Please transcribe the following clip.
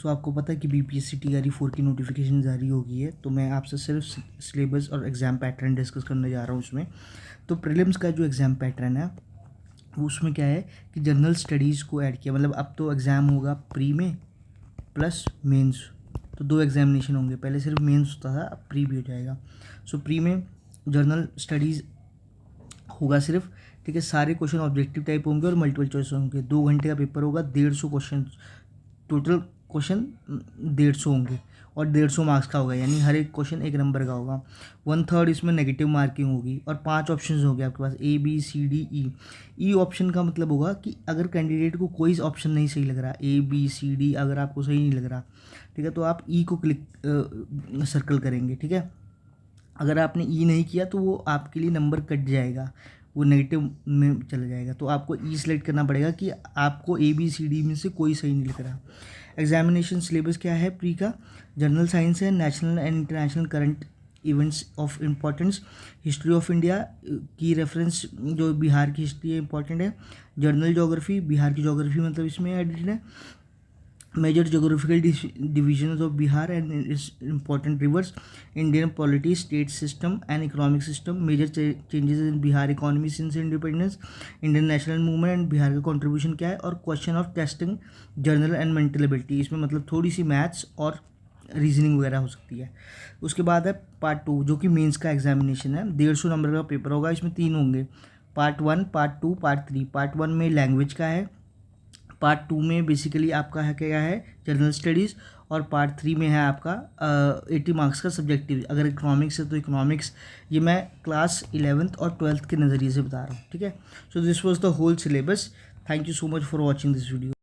सो आपको पता है कि बीपीएससी टीआरई 4 की नोटिफिकेशन जारी हो गई है, तो मैं आपसे सिर्फ सिलेबस और एग्ज़ाम पैटर्न डिस्कस करने जा रहा हूँ उसमें। तो प्रीलिम्स का जो एग्ज़ाम पैटर्न है वो उसमें क्या है कि जनरल स्टडीज़ को ऐड किया, मतलब अब तो एग्ज़ाम होगा प्री में प्लस मेंस, तो 2 एग्जामिनेशन होंगे। पहले सिर्फ मेंस होता था, अब प्री भी हो जाएगा। सो प्री में जनरल स्टडीज़ होगा सिर्फ, ठीक है। सारे क्वेश्चन ऑब्जेक्टिव टाइप होंगे और मल्टीपल चॉइस होंगे। 2 घंटे का पेपर होगा, 150 क्वेश्चन टोटल, क्वेश्चन 150 होंगे और 150 मार्क्स का होगा, यानी हर एक क्वेश्चन 1 नंबर का होगा। 1/3 इसमें नेगेटिव मार्किंग होगी और 5 ऑप्शन होंगे आपके पास, A B C D E. E option का मतलब होगा कि अगर कैंडिडेट को कोई ऑप्शन नहीं सही लग रहा, ए बी सी डी अगर आपको सही नहीं लग रहा, ठीक है, तो आप ई को क्लिक सर्कल करेंगे, ठीक है। अगर आपने ई नहीं किया तो वो आपके लिए नंबर कट जाएगा, वो नेगेटिव में चला जाएगा। तो आपको ई सिलेक्ट करना पड़ेगा कि आपको ए बी सी डी में से कोई सही नहीं लग रहा। एग्जामिनेशन सिलेबस क्या है प्री का? जनरल साइंस है, national and international current events of importance, history of India की रेफरेंस, जो बिहार की हिस्ट्री है इंपॉर्टेंट है। जनरल ज्योग्राफी, बिहार की ज्योग्राफी मतलब इसमें एडिटेड है। Major geographical divisions of Bihar and its important rivers, Indian polity, state system and economic system, major changes in Bihar economy since independence, Indian national movement and Bihar का contribution क्या है, और question of testing general and mental ability, इसमें मतलब थोड़ी सी maths और reasoning वगैरह हो सकती है। उसके बाद है पार्ट 2 जो कि मेंस का एग्जामिनेशन है, 150 नंबर का पेपर होगा, इसमें 3 होंगे, पार्ट 1, पार्ट 2, पार्ट 3। पार्ट 1 में लैंग्वेज का है, पार्ट 2 में बेसिकली आपका है क्या है, जनरल स्टडीज़, और पार्ट 3 में है आपका 80 मार्क्स का सब्जेक्टिव। अगर इकोनॉमिक्स है तो इकोनॉमिक्स, ये मैं क्लास 11th और 12th के नज़रिए से बता रहा हूँ, ठीक है। So this was the whole syllabus. Thank you so much for watching this video.